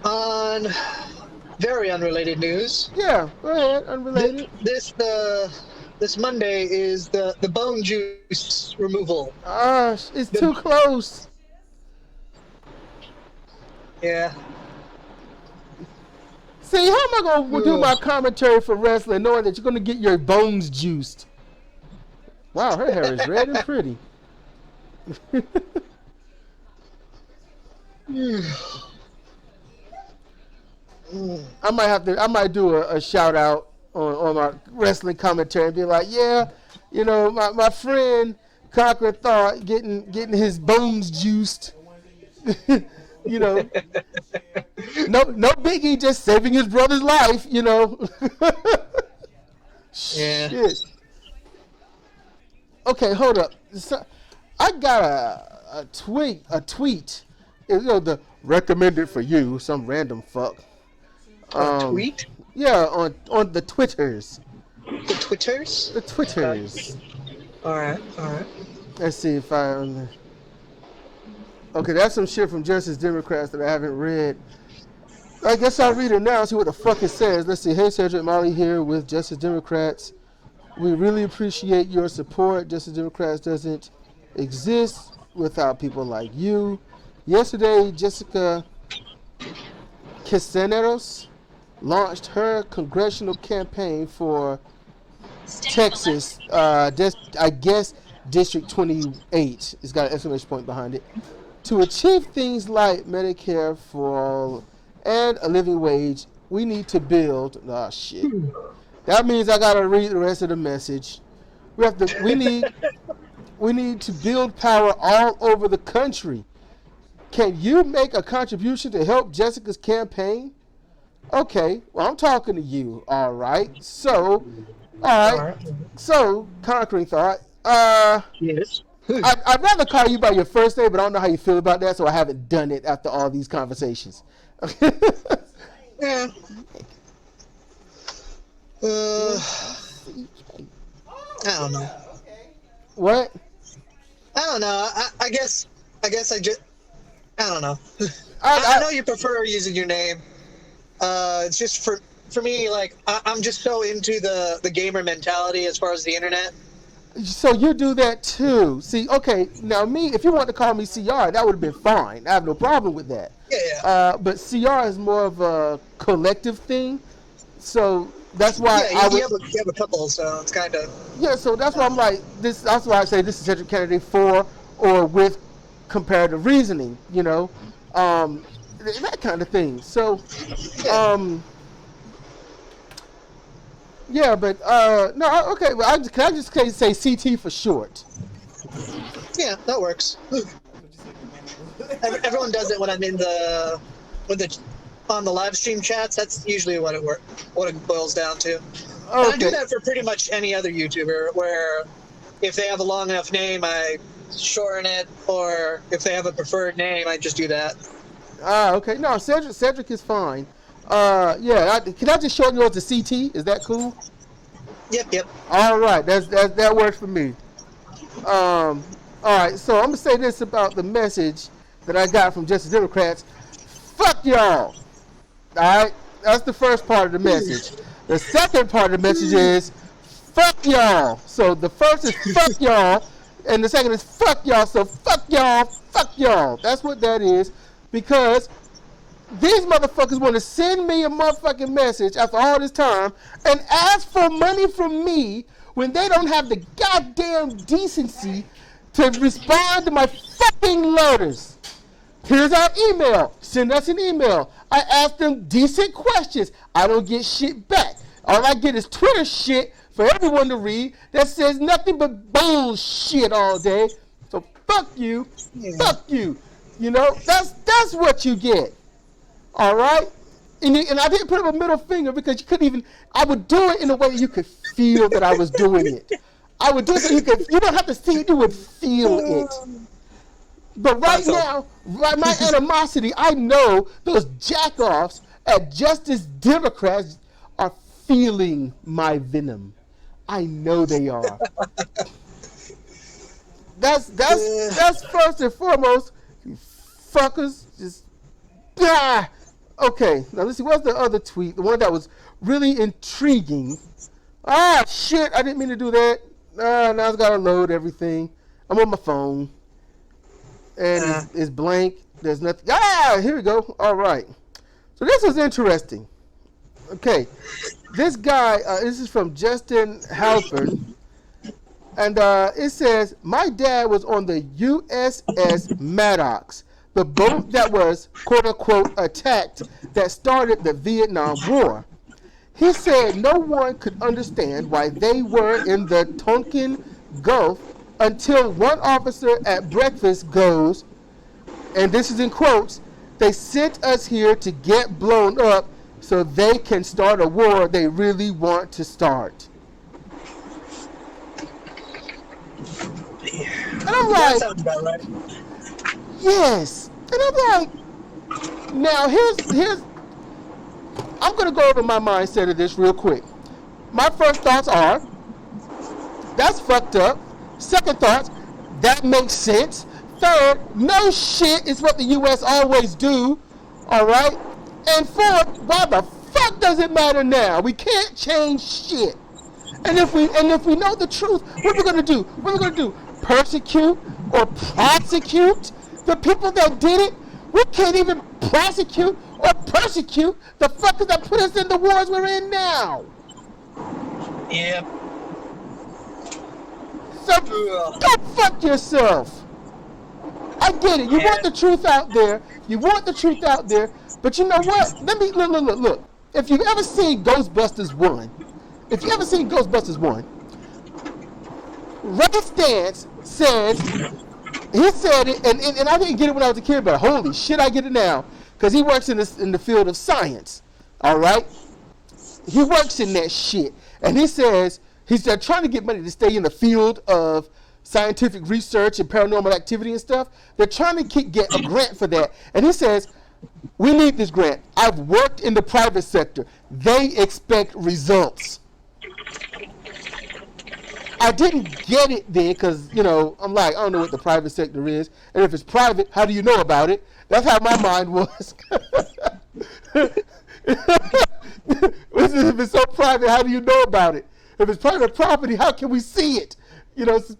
On very unrelated news, Yeah, go ahead. th- Unrelated. this Monday is the bone juice removal. It's The too close. Yeah. See, how am I gonna do Ugh. my commentary for wrestling knowing that you're gonna get your bones juiced? Wow, her hair is red and pretty. I might do a shout out on my wrestling commentary and be like, yeah, my friend Conquer Thought getting his bones juiced. you know, no biggie, just saving his brother's life. Yeah. Shit. Okay, hold up. So, I got a tweet. The recommended for you, some random fuck. A tweet? Yeah, on the Twitters. The Twitters? The Twitters. All right. Let's see if I. Okay, that's some shit from Justice Democrats that I haven't read. I guess I'll read it now and see what the fuck it says. Let's see. Hey, Cedric Molly here with Justice Democrats. We really appreciate your support. Justice Democrats doesn't exist without people like you. Yesterday, Jessica Cisneros launched her congressional campaign for Texas. I guess District 28. It's got an exclamation point behind it. To achieve things like Medicare for all and a living wage, we need to build. Oh shit. That means I gotta read the rest of the message. We need to build power all over the country. Can you make a contribution to help Jessica's campaign? Okay, well I'm talking to you. All right. So Conquering Thought. Yes. I'd rather call you by your first name, but I don't know how you feel about that, so I haven't done it after all these conversations. Yeah. I don't know. What? I don't know. I guess I just. I don't know. I know you prefer using your name. It's just for me, like I'm just so into the gamer mentality as far as the internet. So you do that too. See, okay, now if you want to call me CR, that would have been fine. I have no problem with that. Yeah. But CR is more of a collective thing. So that's why you have a couple, so it's kind of. Yeah, so that's why I'm like this. That's why I say this is Cedric Kennedy for or with comparative reasoning. That kind of thing. So, yeah, but no, okay. Well, can I just say CT for short? Yeah, that works. Everyone does it when I'm on the live stream chats. That's usually what it boils down to. Okay. I do that for pretty much any other YouTuber, where if they have a long enough name, I shorten it, or if they have a preferred name, I just do that. Okay. No, Cedric is fine. Yeah. Can I just shorten yours to CT? Is that cool? Yep. All right. That works for me. All right. So I'm gonna say this about the message that I got from Justice Democrats. Fuck y'all. All right. That's the first part of the message. The second part of the message is fuck y'all. So the first is fuck y'all, and the second is fuck y'all. So fuck y'all. That's what that is. Because these motherfuckers want to send me a motherfucking message after all this time and ask for money from me when they don't have the goddamn decency to respond to my fucking letters. Here's our email. Send us an email. I ask them decent questions. I don't get shit back. All I get is Twitter shit for everyone to read that says nothing but bullshit all day. So fuck you. Yeah. Fuck you. That's what you get. All right? And I didn't put up a middle finger because you couldn't even, I would do it in a way you could feel that I was doing it. I would do it so you don't have to see it, you would feel it. But right now, my animosity, I know those jackoffs at Justice Democrats are feeling my venom. I know they are. That's first and foremost. You fuckers, just God. Okay, now let's see. What's the other tweet? The one that was really intriguing. Ah, shit! I didn't mean to do that. Now I've got to load everything. I'm on my phone, and it's blank. There's nothing. Ah, here we go. All right. So this was interesting. Okay, this guy. This is from Justin Halpern, and it says, "My dad was on the USS Maddox, the boat that was quote unquote attacked that started the Vietnam War. He said no one could understand why they were in the Tonkin Gulf until one officer at breakfast goes, and this is in quotes, they sent us here to get blown up so they can start a war they really want to start." And I'm like, that sounds about right. yes. And I'm like, now here's I'm going to go over my mindset of this real quick. My first thoughts are, that's fucked up. Second thoughts, that makes sense. Third, no shit is what the U.S. always do. All right? And fourth, why the fuck does it matter now? We can't change shit. And if we know the truth, what are we going to do? What are we going to do? Persecute or prosecute the people that did it? We can't even prosecute or persecute the fuckers that put us in the wars we're in now. Yep. So go fuck yourself. I get it. You want the truth out there. You want the truth out there. But you know what? Let me look. If you've ever seen Ghostbusters 1, Ray Stantz says, he said it, and I didn't get it when I was a kid, but holy shit, I get it now. Because he works in the field of science. All right? He works in that shit. And he says, he's trying to get money to stay in the field of scientific research and paranormal activity and stuff. They're trying to get a grant for that. And he says, we need this grant. I've worked in the private sector. They expect results. I didn't get it then because, I'm like, I don't know what the private sector is. And if it's private, how do you know about it? That's how my mind was. If it's so private, how do you know about it? If it's private property, how can we see it? You got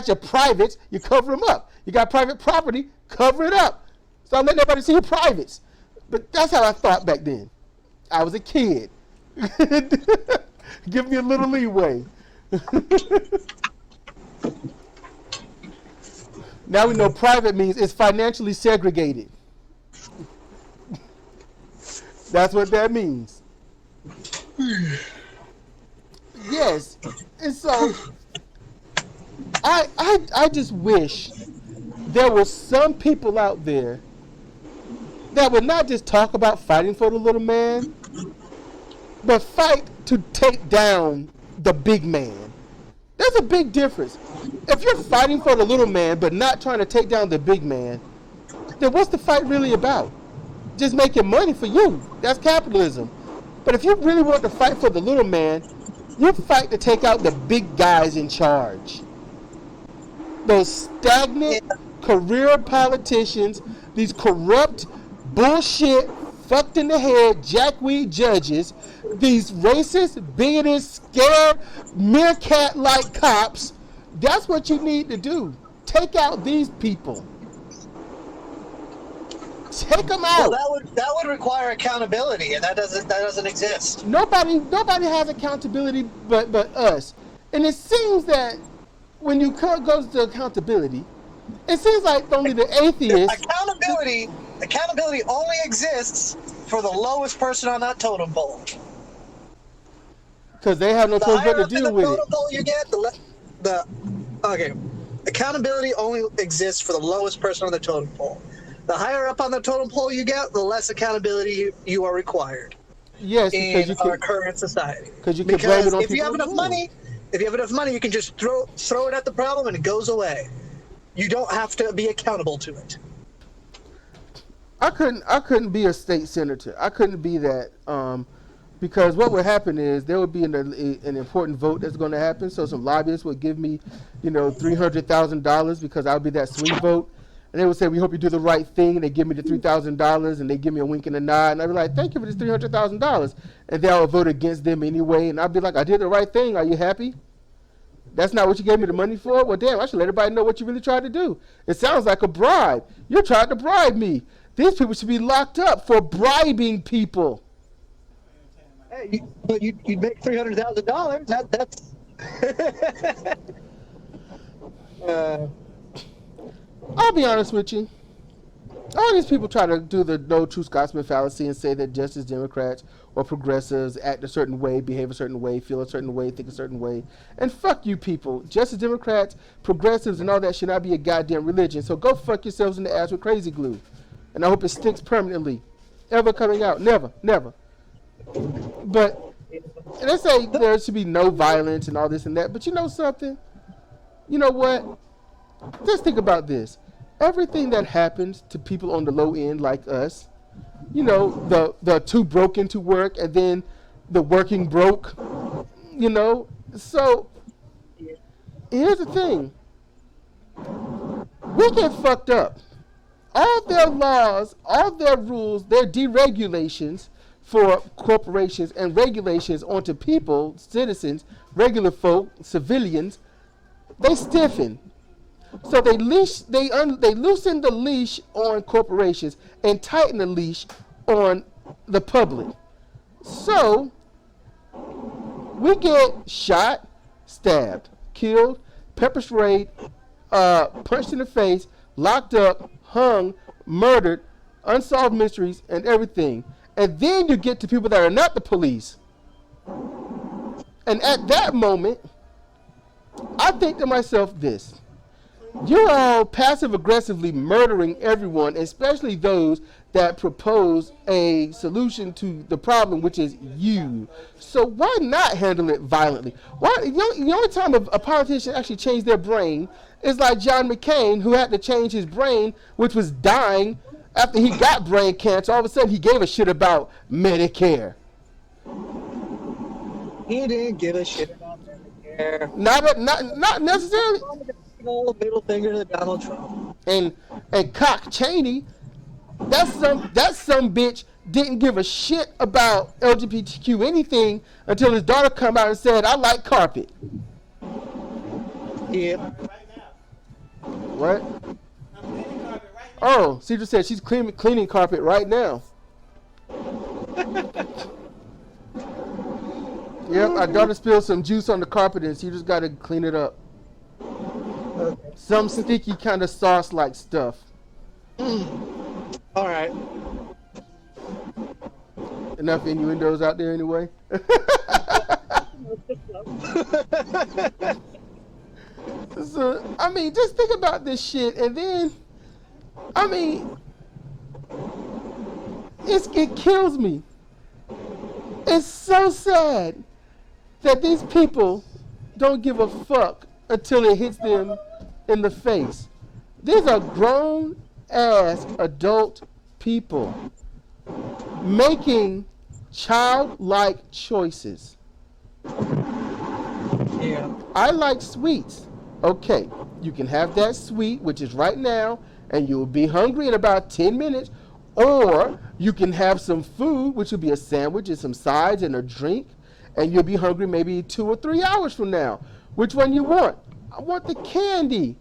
your privates, you cover them up. You got private property, cover it up. So I'm letting everybody see your privates. But that's how I thought back then. I was a kid. Give me a little leeway. Now we know private means it's financially segregated. That's what that means. Yes. And so I just wish there were some people out there that would not just talk about fighting for the little man, but fight to take down the big man. There's a big difference. If you're fighting for the little man but not trying to take down the big man, then what's the fight really about? Just making money for you. That's capitalism. But if you really want to fight for the little man, you fight to take out the big guys in charge. Those stagnant career politicians, these corrupt, bullshit, fucked in the head, jackweed judges, these racist, bigoted, scared, meerkat-like cops. That's what you need to do. Take out these people. Take them out. Well, that would require accountability, and that doesn't exist. Nobody has accountability but us. And it seems that when you goes to accountability, it seems like only the atheists. Accountability only exists for the lowest person on that totem pole. Because they have no choice but to deal with it. The higher up in the totem pole you get, okay. Accountability only exists for the lowest person on the totem pole. The higher up on the totem pole you get, the less accountability you are required. Yes, in our current society. Because you can blame it on if you have enough money, you can just throw it at the problem and it goes away. You don't have to be accountable to it. I couldn't be a state senator. I couldn't be that because what would happen is there would be an important vote that's going to happen. So some lobbyists would give me, $300,000 because I would be that swing vote. and they would say, "We hope you do the right thing." And they give me the $3,000, and they give me a wink and a nod, and I'd be like, "Thank you for this $300,000," and they all vote against them anyway, and I'd be like, "I did the right thing. Are you happy? That's not what you gave me the money for? Well, damn, I should let everybody know what you really tried to do. It sounds like a bribe. You're trying to bribe me. These people should be locked up for bribing people." Hey, but you'd make $300,000. That's. I'll be honest with you. All these people try to do the no true Scotsman fallacy and say that just as Democrats or progressives act a certain way, behave a certain way, feel a certain way, think a certain way. And fuck you people. Just as Democrats, progressives, and all that should not be a goddamn religion. So go fuck yourselves in the ass with crazy glue. And I hope it sticks permanently. Ever coming out. Never. Never. But they say there should be no violence and all this and that. But you know something? You know what? Just think about this. Everything that happens to people on the low end like us, you know, the too broken to work and then the working broke, you know. So here's the thing. We get fucked up. All their laws, all their rules, their deregulations for corporations and regulations onto people, citizens, regular folk, civilians, they stiffen. So they loosen the leash on corporations and tighten the leash on the public. So we get shot, stabbed, killed, pepper sprayed, punched in the face, locked up, hung, murdered, unsolved mysteries, and everything. And then you get to people that are not the police. And at that moment, I think to myself this. You're all passive-aggressively murdering everyone, especially those that propose a solution to the problem, which is you. So why not handle it violently? Why? The only time a politician actually changed their brain is like John McCain, who had to change his brain, which was dying after he got brain cancer. All of a sudden, he gave a shit about Medicare. He didn't give a shit about Medicare. Not necessarily. Middle finger to Donald Trump. And Cock Cheney, that some bitch didn't give a shit about LGBTQ anything until his daughter come out and said, "I like carpet." Yeah. What? Oh, Cedra said she's cleaning carpet right now. Yep, our daughter spilled some juice on the carpet and she just got to clean it up. Okay. Some sticky kind of sauce-like stuff. All right. Enough innuendos out there anyway. So, I mean, just think about this shit, and then, I mean, it kills me. It's so sad that these people don't give a fuck until it hits them in the face. These are grown-ass adult people making childlike choices. Yeah. I like sweets. Okay, you can have that sweet, which is right now, and you'll be hungry in about 10 minutes. Or you can have some food, which will be a sandwich and some sides and a drink, and you'll be hungry maybe 2 or 3 hours from now. Which one you want? I want the candy.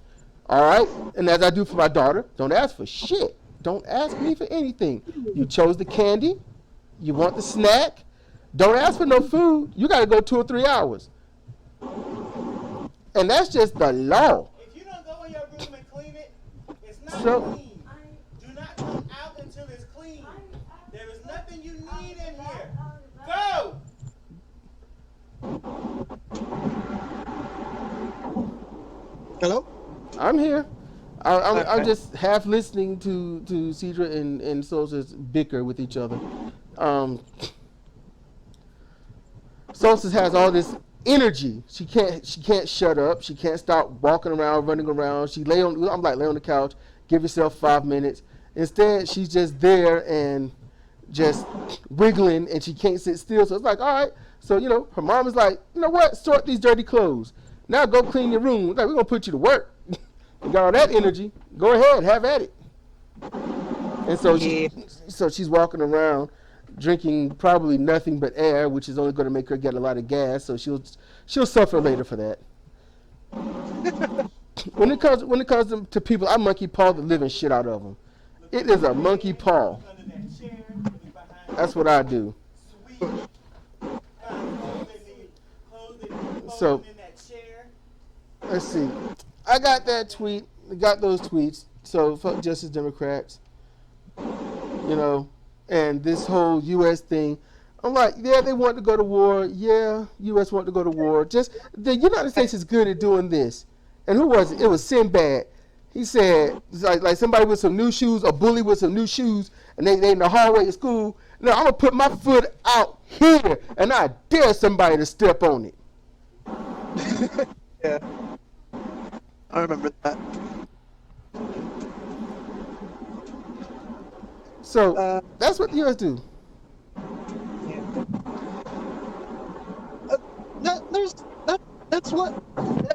All right? And as I do for my daughter, don't ask for shit. Don't ask me for anything. You chose the candy. You want the snack. Don't ask for no food. You got to go 2 or 3 hours. And that's just the law. If you don't go in your room and clean it, it's not So- clean. Do not come out until it's clean. There is nothing you need in here. Go! Hello? I'm here. I'm just half listening to Cedra and Solstice bicker with each other. Solstice has all this energy. She can't shut up. She can't stop walking around, running around. I'm like, lay on the couch, give yourself 5 minutes. Instead, she's just there and just wiggling, and she can't sit still. So it's like, all right. So, her mom is like, you know what? Sort these dirty clothes. Now go clean your room. Like, we're going to put you to work. You got all that energy. Go ahead, have at it. And so, Yeah. so she's walking around drinking probably nothing but air, which is only going to make her get a lot of gas. So she'll suffer later for that. When it comes to people, I monkey paw the living shit out of them. It is a monkey paw. Under that chair, look behind That's what I do. sweet. Find clothes they need, So- in that chair. Let's see. I got that tweet. I got those tweets. So fuck Justice Democrats. You know, and this whole U.S. thing. I'm like, yeah, they want to go to war. Yeah, U.S. want to go to war. Just the United States is good at doing this. And who was it? It was Sinbad. He said, like somebody with some new shoes, a bully with some new shoes, and they in the hallway of school. No, I'm gonna put my foot out here, and I dare somebody to step on it. Yeah. I remember that. So that's what the U.S. do.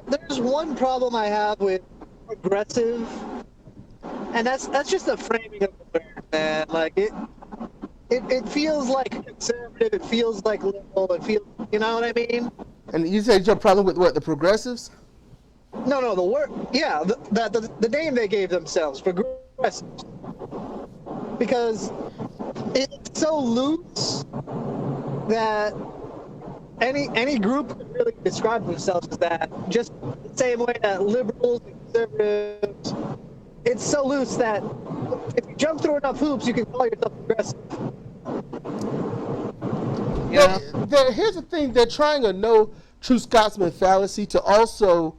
There's one problem I have with progressive, and that's just the framing of the word, man. Like it feels like conservative, it feels like liberal, it feels, you know what I mean? And you said your problem with what, the progressives? No, the word, yeah, the name they gave themselves, progressives, because it's so loose that any group could really describe themselves as that. Just the same way that liberals and conservatives, it's so loose that if you jump through enough hoops, you can call yourself progressive. Yeah. Here's the thing: they're trying a no true Scotsman fallacy to also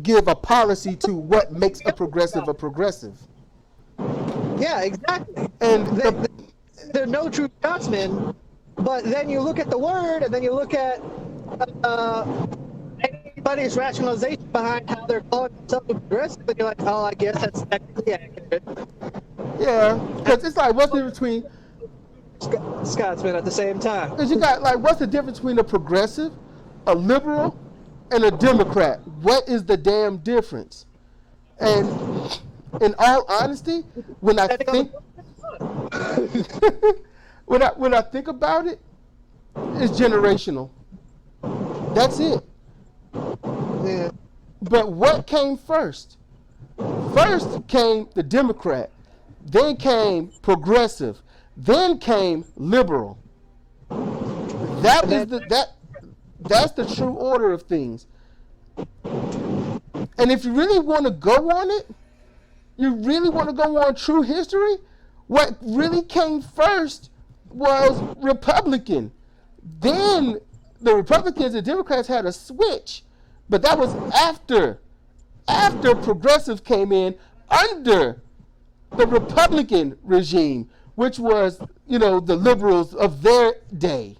give a policy to what makes a progressive a progressive. Yeah, exactly. And they're no true Scotsmen, but then you look at the word, and then you look at anybody's rationalization behind how they're calling themselves a progressive, and you're like, oh, I guess that's technically accurate. yeah, because it's like, what's the difference between? Scotsman at the same time. Because you got, like, what's the difference between a progressive, a liberal, and a Democrat? What is the damn difference? And in all honesty, when I think when I think about it, it's generational. That's it. Yeah. But what came first? First came the Democrat, then came progressive, then came liberal. That's the true order of things. And if you really want to go on it, you really want to go on true history, what really came first was Republican. Then the Republicans and Democrats had a switch, but that was after progressives came in under the Republican regime, which was, you know, the liberals of their day.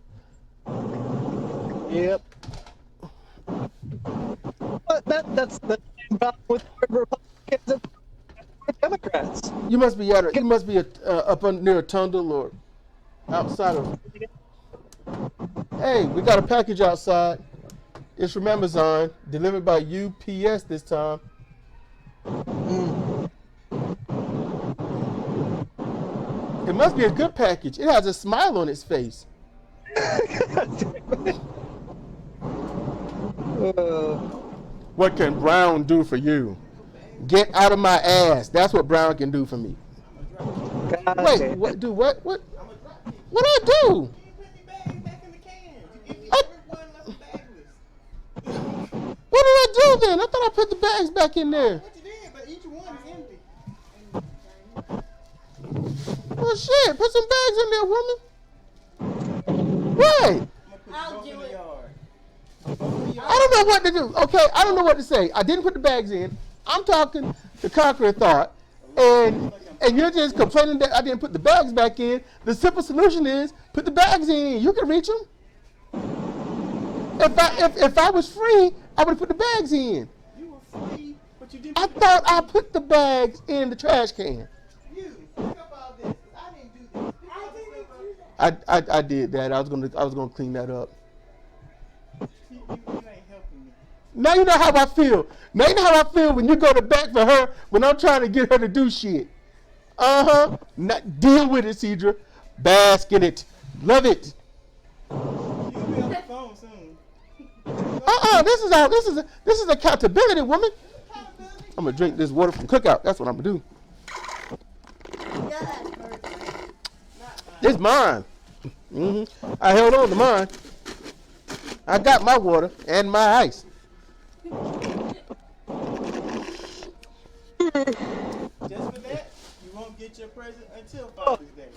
Yep. But that's the same problem with Republicans and Democrats. You must be up near a tunnel or outside of. Hey, we got a package outside. It's from Amazon, delivered by UPS this time. It must be a good package. It has a smile on its face. What can Brown do for you? Get out of my ass. That's what Brown can do for me. Wait, what? Do what? What? What I do? You put the bags back in the cans. You everyone left bagless. What did I do then? I thought I put the bags back in there. What you did, but each one is empty. Well, shit. Put some bags in there, woman. What? I'll do it. I don't know what to do. Okay, I don't know what to say. I didn't put the bags in. I'm talking the Conqueror thought, and you're just complaining that I didn't put the bags back in. The simple solution is put the bags in. You can reach them. If I was free, I would have put the bags in. You were free, but you didn't. I thought I put the bags in the trash can. You pick up all this. I didn't do this. I didn't do I did that. I was gonna clean that up. You ain't helping me. Now you know how I feel. Now you know how I feel when you go to bat for her when I'm trying to get her to do shit. Deal with it, Cedra. Bask in it. Love it. You'll be on the phone soon. This is accountability, woman. Accountability. I'm gonna drink this water from Cookout. That's what I'm gonna do. It's mine. I held on to mine. I got my water and my ice. Just for that, you won't get your present until Father's Day.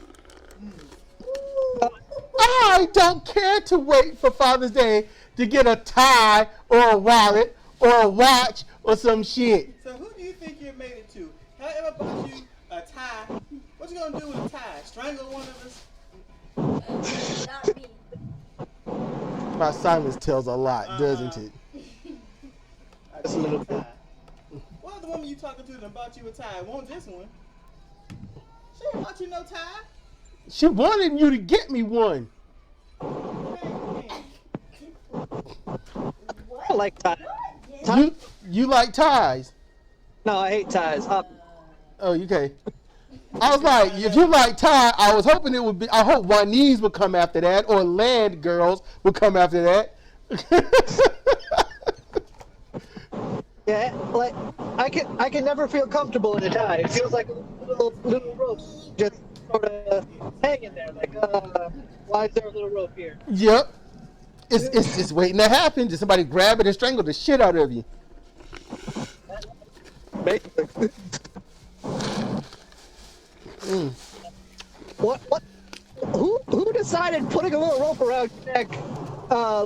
I don't care to wait for Father's Day to get a tie or a wallet or a watch or some shit. So who do you think you made it to? Have I ever bought you a tie? What you gonna do with a tie? Strangle one of us? Not me. My silence tells a lot, doesn't it? A little tie. What other woman you talking to that bought you a tie? Won't this one? She ain't bought you no tie. She wanted you to get me one. I like ties. You like ties? No, I hate ties. Oh, okay. I was like, if you like tie, I was hoping it would be. I hope Juanese would come after that, or Land Girls would come after that. Yeah, like I can never feel comfortable in a tie. It feels like a little rope just sort of hanging there. Like, why is there a little rope here? Yep. It's waiting to happen. Just somebody grab it and strangle the shit out of you. Basically. What? Who decided putting a little rope around your neck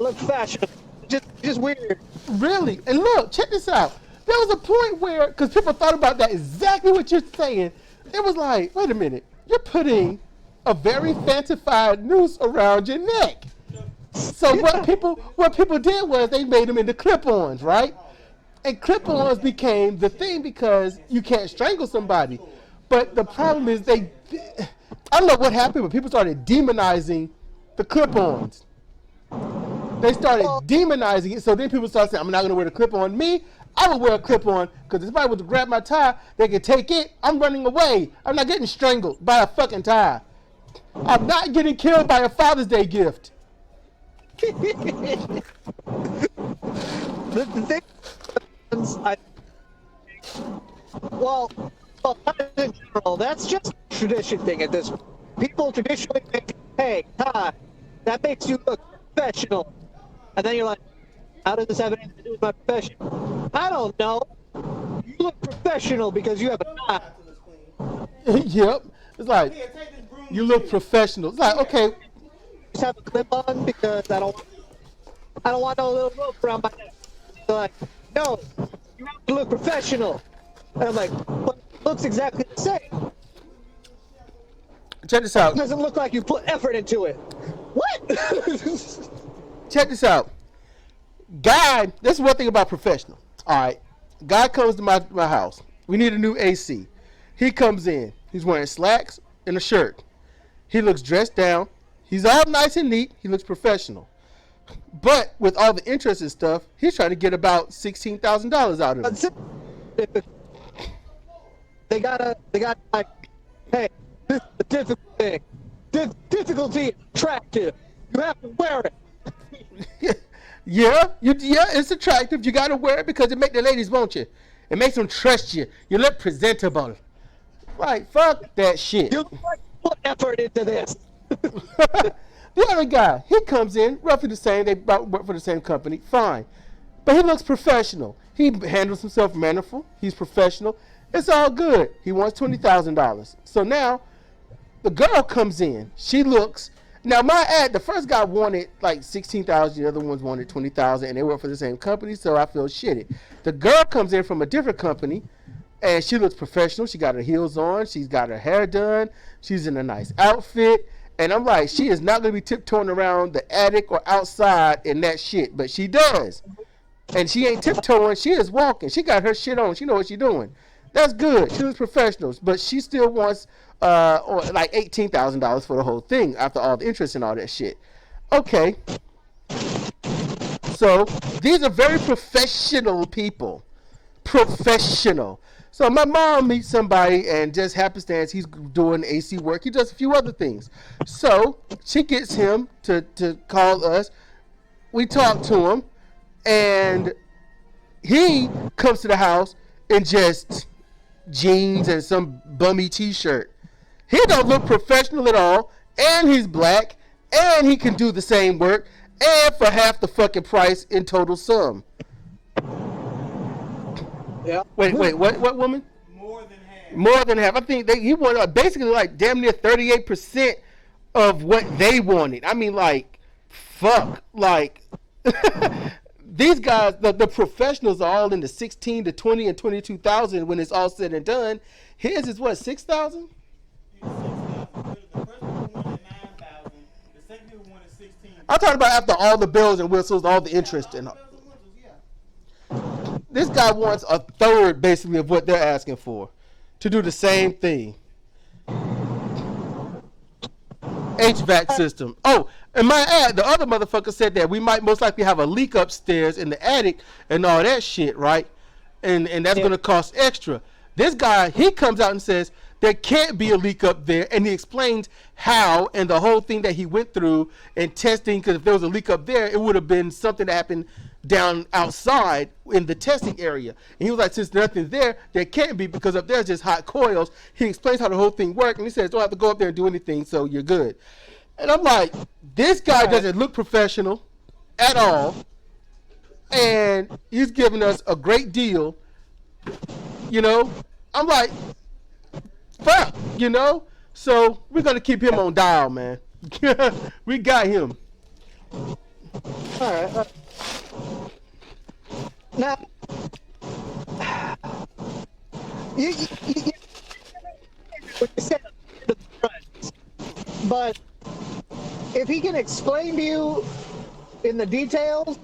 looked fashionable? Just weird. Really? And look, check this out. There was a point where, because people thought about that exactly what you're saying, it was like, wait a minute, you're putting a very fancified noose around your neck. So what people did was they made them into clip-ons, right? And clip-ons became the thing because you can't strangle somebody. But the problem is I don't know what happened, but people started demonizing the clip-ons. They started demonizing it, so then people started saying, I'm not going to wear the clip-on. Me, I would wear a clip-on, because if somebody was to grab my tie, they could take it. I'm running away. I'm not getting strangled by a fucking tie. I'm not getting killed by a Father's Day gift. The thing, well, in general, that's just a tradition thing at this point. People traditionally think, hey, tie, that makes you look professional. And then you're like, how does this have anything to do with my profession? I don't know. You look professional because you have a tie. Yep. It's like, Here, take this broom. you look professional. It's like, okay, Just have a clip on because I don't want no little rope around my neck. They're like, no, you have to look professional. And I'm like, but it looks exactly the same. check this out. It doesn't look like you put effort into it. What? Check this out. Guy, this is one thing about professional. All right. Guy comes to my house. We need a new AC. He comes in. He's wearing slacks and a shirt. He looks dressed down. He's all nice and neat. He looks professional. But with all the interest and stuff, he's trying to get about $16,000 out of it. They got like, hey, this is the difficult thing. Difficulty is attractive. You have to wear it. Yeah, it's attractive. You gotta wear it because it makes the ladies want you. It makes them trust you. You look presentable. Right? Fuck that shit. You like put effort into this. The other guy, he comes in roughly the same. They work for the same company. Fine, but he looks professional. He handles himself mannerful. He's professional. It's all good. He wants $20,000. So now the girl comes in. She looks. Now the first guy wanted like $16,000. The other ones wanted $20,000, and they work for the same company. So I feel shitty. The girl comes in from a different company, and she looks professional. She got her heels on. She's got her hair done. She's in a nice outfit. And I'm like, she is not going to be tiptoeing around the attic or outside in that shit. But she does. And she ain't tiptoeing. She is walking. She got her shit on. She know what she's doing. That's good. She was professional. But she still wants like $18,000 for the whole thing after all the interest and all that shit. Okay. So these are very professional people. Professional. So my mom meets somebody and just happenstance he's doing AC work. He does a few other things. So she gets him to call us. We talk to him and he comes to the house in just jeans and some bummy t-shirt. He don't look professional at all, and he's black, and he can do the same work, and for half the fucking price in total sum. Yeah. Wait, what woman? More than half. More than half. I think he wanted basically like damn near 38% of what they wanted. I mean, like, fuck, like. These guys, the professionals are all in the 16 to 20 and 22,000 when it's all said and done. His is what, 6,000? 6,000. The first one wanted 9,000. The second one wanted 16. I'm talking about after all the bells and whistles, all the interest and all. This guy wants a third basically of what they're asking for to do the same thing. HVAC system. Oh, and my ad, the other motherfucker said that we might most likely have a leak upstairs in the attic and all that shit, right? And that's going to cost extra. This guy, he comes out and says there can't be a leak up there, and he explains how and the whole thing that he went through and testing, because if there was a leak up there, it would have been something that happened down outside in the testing area. And he was like, since nothing's there can't be, because up there's just hot coils. He explains how the whole thing works, and he says don't have to go up there and do anything, so you're good. And I'm like, this guy doesn't look professional at all, and he's giving us a great deal, you know. I'm like, fuck, you know. So we're gonna keep him on dial, man. We got him. All right. Now, you said the price, but if he can explain to you in the details,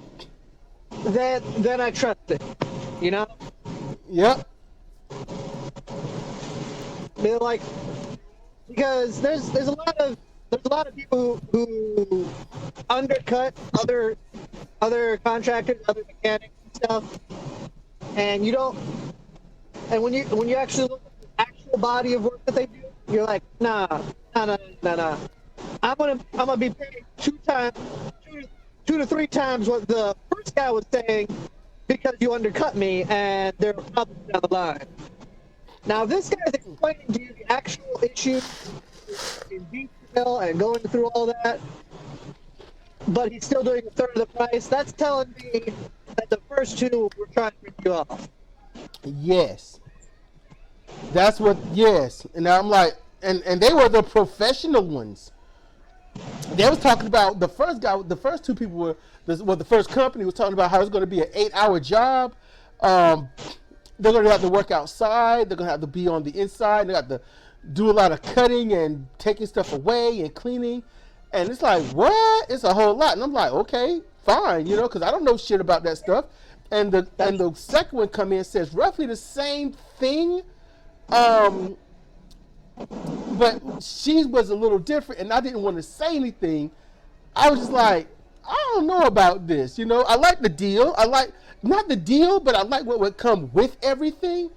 then I trust it. You know? Yep. They're like, because there's a lot of people who undercut other contractors, other mechanics and stuff, and you don't. And when you actually look at the actual body of work that they do, you're like, nah. I'm gonna be paid two to three times what the first guy was saying because you undercut me, and there are problems down the line. Now, this guy's explaining to you the actual issue in detail and going through all that, but he's still doing a third of the price. That's telling me that the first two were trying to rip you off. Yes. That's what, yes. And I'm like, and they were the professional ones. They was talking about the first guy, the first two people were, the first company was talking about how it's going to be an 8-hour job. They're going to have to work outside. They're going to have to be on the inside. They have to do a lot of cutting and taking stuff away and cleaning. And it's like, what? It's a whole lot. And I'm like, okay, fine, you know, because I don't know shit about that stuff. And the second one come in and says roughly the same thing. But she was a little different, and I didn't want to say anything. I was just like, I don't know about this, you know. I like the deal. I like, not the deal, but I like what would come with everything.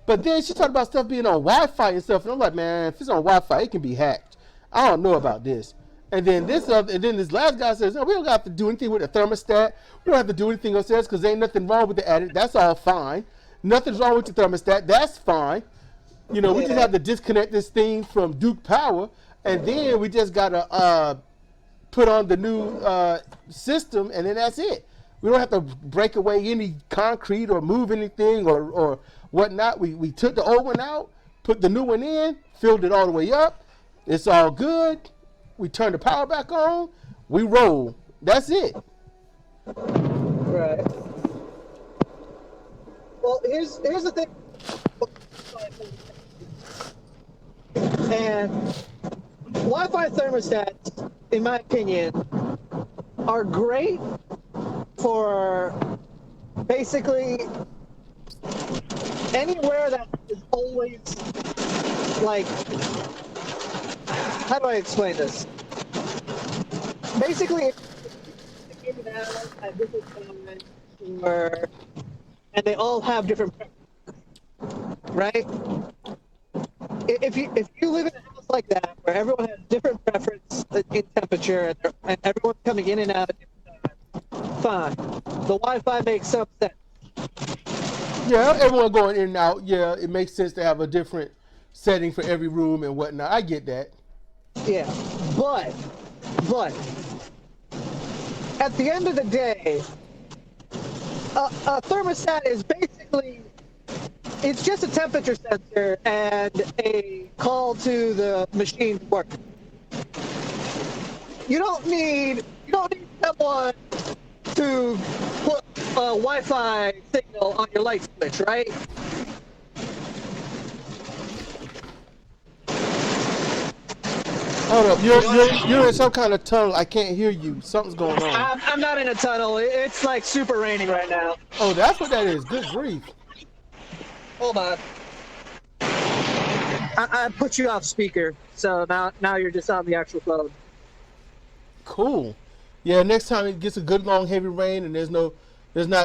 But then she talked about stuff being on Wi-Fi and stuff, and I'm like, man, if it's on Wi-Fi, it can be hacked. I don't know about this. And then this last guy says, no, we don't have to do anything with the thermostat. We don't have to do anything upstairs because there ain't nothing wrong with the attic. That's all fine. Nothing's wrong with the thermostat. That's fine. You know, we just have to disconnect this thing from Duke Power, and then we just gotta put on the new system, and then that's it. We don't have to break away any concrete or move anything or whatnot. We took the old one out, put the new one in, filled it all the way up. It's all good. We turn the power back on. We roll. That's it. Right. Well, here's the thing. And Wi-Fi thermostats, in my opinion, are great for basically anywhere that is always, like, how do I explain this? Basically, if in and out at different times, or and they all have different preferences, right? If you live in a house like that where everyone has different preference in temperature and everyone's coming in and out at different times, fine. The Wi-Fi makes some sense. Yeah, everyone going in and out. Yeah, it makes sense to have a different setting for every room and whatnot. I get that. Yeah, but at the end of the day, a thermostat is basically it's just a temperature sensor and a call to the machine to work. You don't need someone to put a Wi-Fi signal on your light switch, right? Hold up, you're in some kind of tunnel. I can't hear you. Something's going on. I'm not in a tunnel. It's like super raining right now. Oh, that's what that is. Good grief. Hold on. I put you off speaker, so now you're just on the actual phone. Cool. Yeah, next time it gets a good long heavy rain and there's not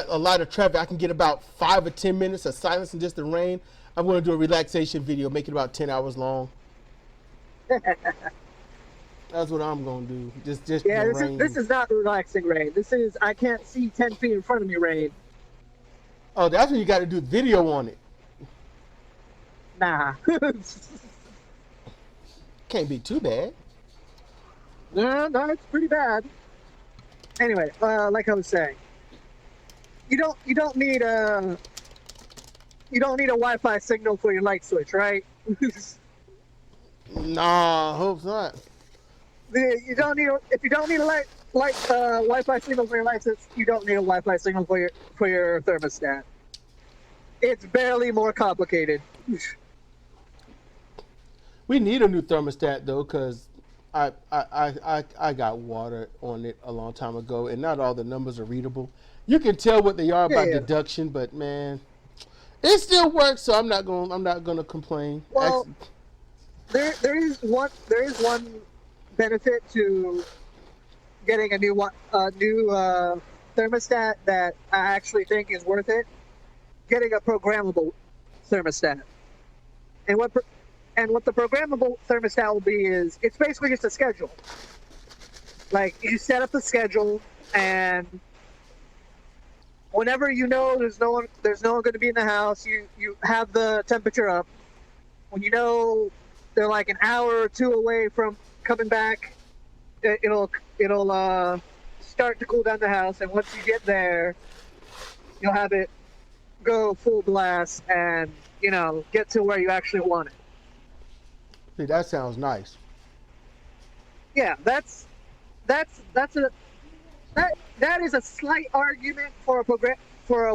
a lot of traffic, I can get about 5 or 10 minutes of silence and just the rain. I'm going to do a relaxation video, make it about 10 hours long. That's what I'm going to do. Just Yeah, the rain. this is not relaxing rain. This is I can't see 10 feet in front of me rain. Oh, that's when you got to do video on it. Nah. Can't be too bad. No, it's pretty bad. Anyway, like I was saying, you don't need a Wi-Fi signal for your light switch, right? Nah, I hope not. If you don't need a Wi-Fi signal for your light switch, you don't need a Wi-Fi signal for your thermostat. It's barely more complicated. We need a new thermostat though, because I got water on it a long time ago, and not all the numbers are readable. You can tell what they are by deduction, but man, it still works. So I'm not gonna complain. Well, there is one benefit to getting a new thermostat that I actually think is worth it. Getting a programmable thermostat, and what the programmable thermostat will be is it's basically just a schedule. Like you set up the schedule, and whenever you know there's no one going to be in the house, you have the temperature up. When you know they're like an hour or two away from coming back, it'll start to cool down the house, and once you get there, you'll have it go full blast and get to where you actually want it. See, that sounds nice. Yeah, that is a slight argument for a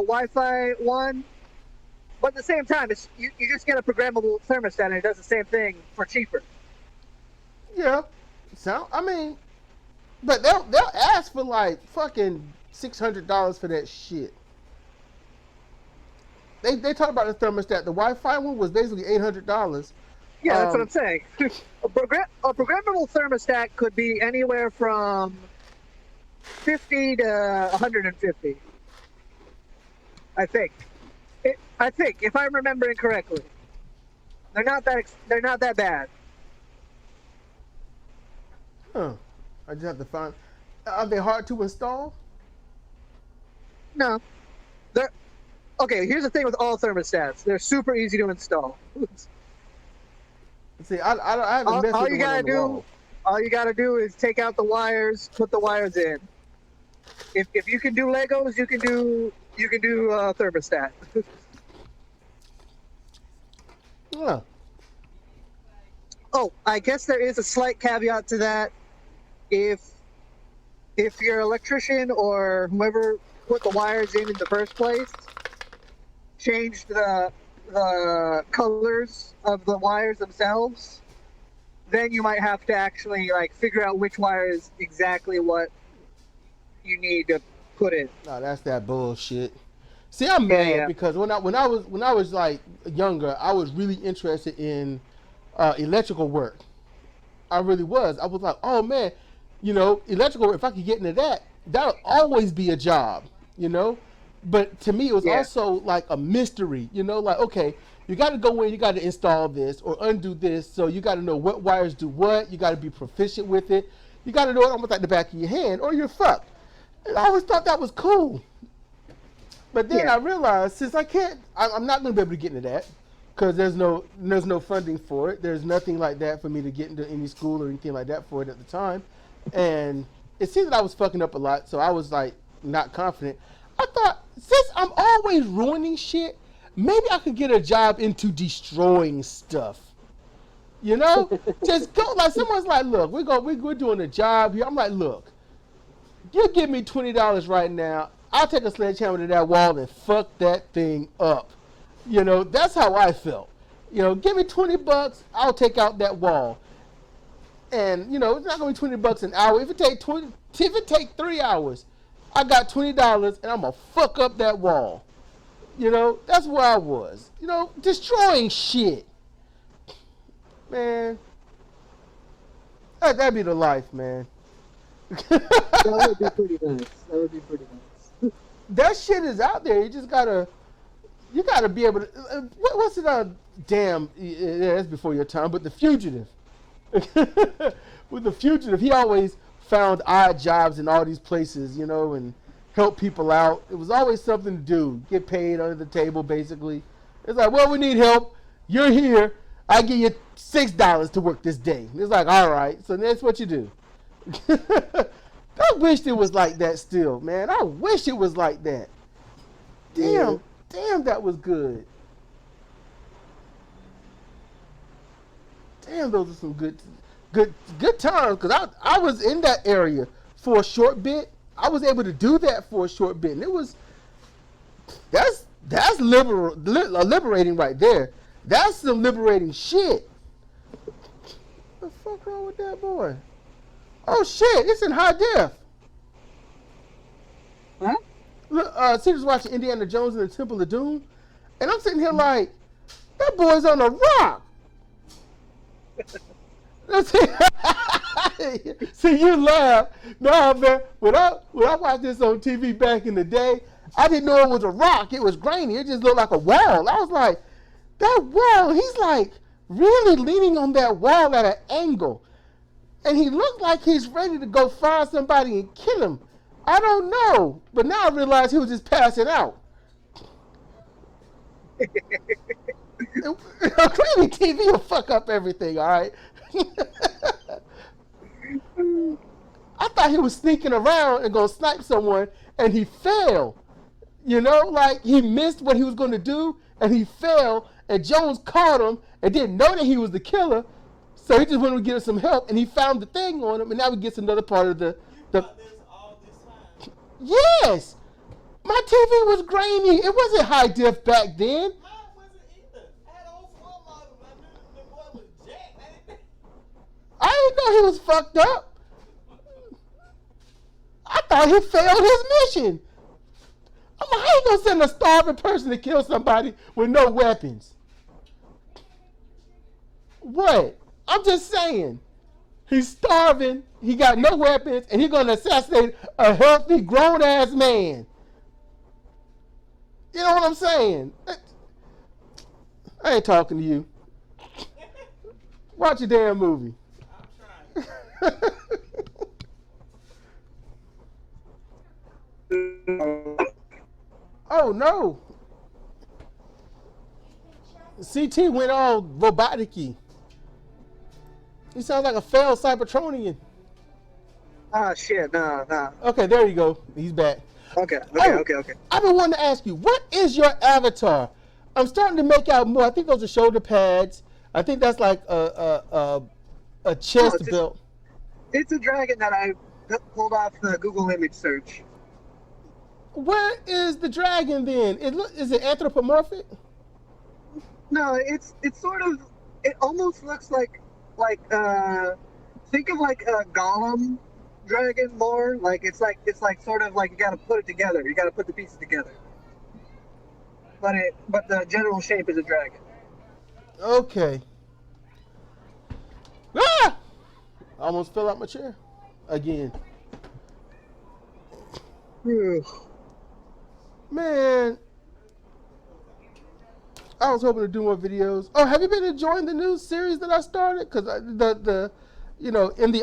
Wi-Fi one, but at the same time, you just get a programmable thermostat and it does the same thing for cheaper. Yeah, but they'll ask for like fucking $600 for that shit. They talk about the thermostat. The Wi-Fi one was basically $800. Yeah, that's what I'm saying. A programmable thermostat could be anywhere from $50 to $150. I think, if I'm remembering correctly, they're not that bad. Huh? I just have to find. Are they hard to install? No, they're okay. Here's the thing with all thermostats: they're super easy to install. See, I haven't messed with the one on the wall. All you gotta do is take out the wires, put the wires in. If you can do Legos, you can do thermostat. Yeah. Oh, I guess there is a slight caveat to that. If your electrician or whoever put the wires in the first place changed the colors of the wires themselves, then you might have to actually figure out which wire is exactly what you need to put in. No, that's that bullshit. See, I'm mad because when I was like younger, I was really interested in electrical work. I really was. I was like, oh man, electrical work. If I could get into that, that'll always be a job, you know. But to me, it was Yeah. also like a mystery, you know. Like, okay, you got to go in, you got to install this or undo this, so you got to know what wires do what. You got to be proficient with it. You got to know it almost like the back of your hand, or you're fucked. And I always thought that was cool. But then Yeah. I realized since I'm not going to be able to get into that because there's no funding for it. There's nothing like that for me to get into any school or anything like that for it at the time, and it seemed that I was fucking up a lot. So I was like not confident. I thought since I'm always ruining shit, maybe I could get a job into destroying stuff. You know, just go like someone's like, look, we're doing a job here. I'm like, look, you give me $20 right now. I'll take a sledgehammer to that wall and fuck that thing up. You know, that's how I felt. You know, give me $20, I'll take out that wall. And you know, it's not gonna be $20 an hour. If it take 3 hours, I got $20 and I'm gonna fuck up that wall. You know, that's where I was. You know, destroying shit. Man, that'd be the life, man. That would be pretty nice. That would be pretty nice. That shit is out there. You gotta be able to. What's it? Damn, yeah, that's before your time. But The Fugitive. With The Fugitive, he always found odd jobs in all these places, you know, and help people out. It was always something to do. Get paid under the table, basically. It's like, well, we need help. You're here. I give you $6 to work this day. It's like, all right. So that's what you do. I wish it was like that still, man. I wish it was like that. Damn, that was good. Damn, those are some good times. Cause I was in that area for a short bit. I was able to do that for a short bit, and it was that's liberating right there. That's some liberating shit. What the fuck wrong with that boy? Oh shit, it's in high def. Huh? Look, Cedar's watching Indiana Jones and the Temple of Doom, and I'm sitting here like, that boy's on a rock. See, you laugh. No, man, when I watched this on TV back in the day, I didn't know it was a rock. It was grainy. It just looked like a wall. I was like, that wall, he's like really leaning on that wall at an angle. And he looked like he's ready to go find somebody and kill him. I don't know. But now I realize he was just passing out. Clearly TV will fuck up everything, all right? I thought he was sneaking around and going to snipe someone, and he fell. You know, like he missed what he was going to do, and he fell, and Jones caught him and didn't know that he was the killer. So he just went to get some help, and he found the thing on him, and now he gets another part of the. You thought this all this time? Yes, my TV was grainy. It wasn't high def back then. Mine wasn't either. I had an old floor model. I knew the boy was jacked. I didn't know he was fucked up. I thought he failed his mission. I'm like, how you gonna send a starving person to kill somebody with no weapons? What? I'm just saying. He's starving, he got no weapons, and he's gonna assassinate a healthy, grown-ass man. You know what I'm saying? I ain't talking to you. Watch your damn movie. I'm trying. Oh no. CT went all robotic-y. He sounds like a failed Cybertronian. Ah, shit, no. Okay, there you go. He's back. Okay. I've been wanting to ask you, what is your avatar? I'm starting to make out more. I think those are shoulder pads. I think that's like a chest belt. It's a dragon that I pulled off the Google image search. Where is the dragon then? Is it anthropomorphic? No, it's sort of. It almost looks like think of like a Gollum dragon more. Like it's like sort of like you got to put it together. You got to put the pieces together. But the general shape is a dragon. Okay. Ah! I almost fell out my chair again. Man, I was hoping to do more videos. Oh, have you been enjoying the new series that I started? Cause In the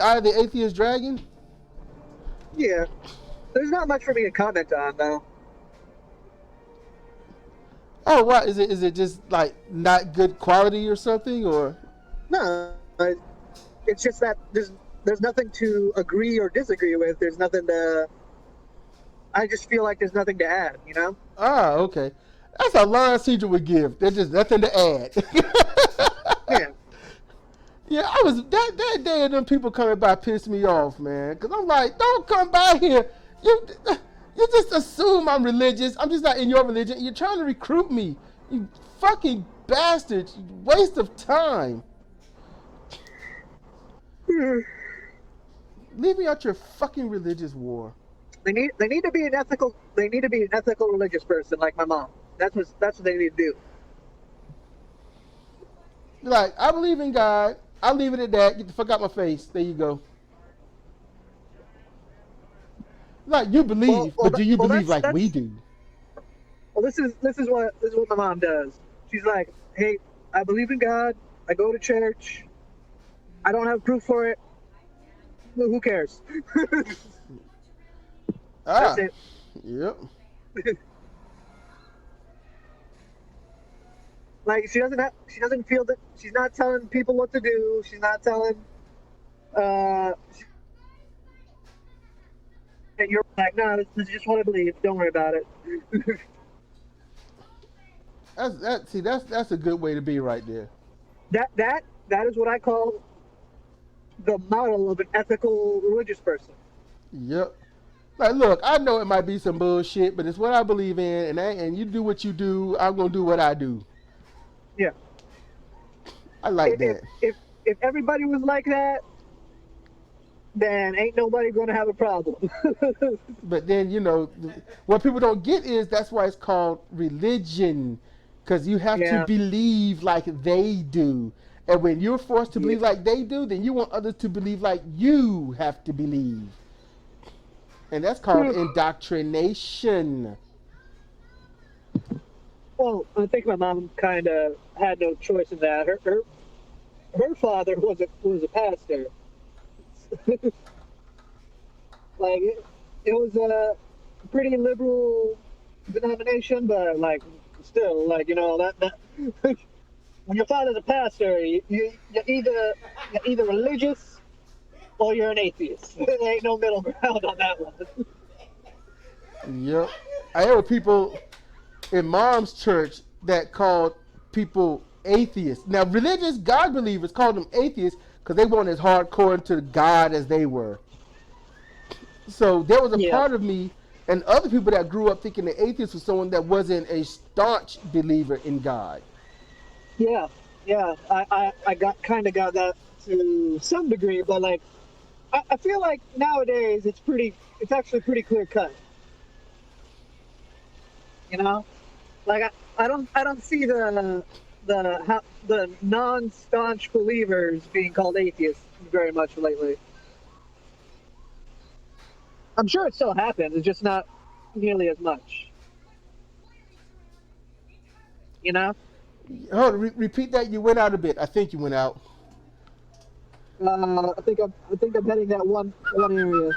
Eye of the Atheist Dragon. Yeah. There's not much for me to comment on, though. Oh, what is it? Is it just like not good quality or something, or? No, it's just that there's nothing to agree or disagree with. There's nothing to. I just feel like there's nothing to add, you know? Ah, okay. That's a line Cedric would give. There's just nothing to add. Yeah. Yeah, I was that day of them people coming by pissed me off, man. Cause I'm like, don't come by here. You just assume I'm religious. I'm just not in your religion. You're trying to recruit me. You fucking bastard. Waste of time. Leave me out your fucking religious war. They need to be an ethical religious person like my mom. That's what they need to do. Like, I believe in God. I'll leave it at that. Get the fuck out my face. There you go. Like, you believe, but do you believe like we do? Well, this is what my mom does. She's like, hey, I believe in God. I go to church. I don't have proof for it. Well, who cares? That's it. Yep. Like she doesn't feel that she's not telling people what to do. She's not telling. You're like, no, this is just what I believe. Don't worry about it. That's a good way to be right there. That is what I call the model of an ethical religious person. Yep. Like, look, I know it might be some bullshit, but it's what I believe in, and you do what you do. I'm gonna do what I do. Yeah. I like that. If everybody was like that, then ain't nobody gonna have a problem. But then, what people don't get is that's why it's called religion, because you have to believe like they do. And when you're forced to believe like they do, then you want others to believe like you have to believe. And that's called indoctrination. Well, I think my mom kind of had no choice in that. Her father was a pastor. Like it was a pretty liberal denomination, but like still, like that when your father's a pastor, you're either religious or you're an atheist. There ain't no middle ground on that one. Yep. I hear people in Mom's church that called people atheists. Now, religious God believers called them atheists because they weren't as hardcore into God as they were. So there was a part of me and other people that grew up thinking the atheist was someone that wasn't a staunch believer in God. Yeah. I got that to some degree, but like I feel like nowadays it's actually pretty clear cut. Like I don't see the non-staunch believers being called atheists very much lately. I'm sure it still happens. It's just not nearly as much. Hold on, repeat that. You went out a bit. I think you went out. I think I'm heading that one area.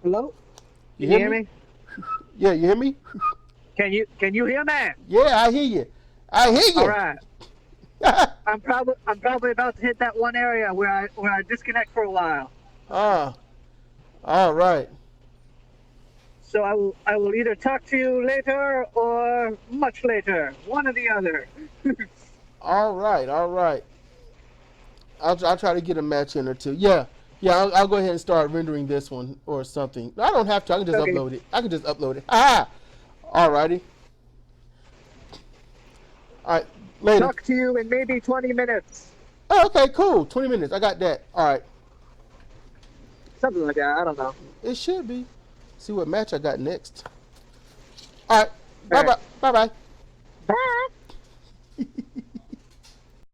Hello? You hear me? Yeah, you hear me? Can you hear me? Yeah, I hear you. I hear you. All right. I'm probably about to hit that one area where I disconnect for a while. Ah. All right. So I will either talk to you later or much later, one or the other. All right. I'll try to get a match in or two. Yeah. I'll go ahead and start rendering this one or something. I don't have to. I can just upload it. Ah. All righty. All right. Later. Talk to you in maybe 20 minutes. Oh, okay. Cool. 20 minutes. I got that. All right. Something like that. I don't know. It should be. See what match I got next. All right. Bye-bye. Bye-bye. Bye.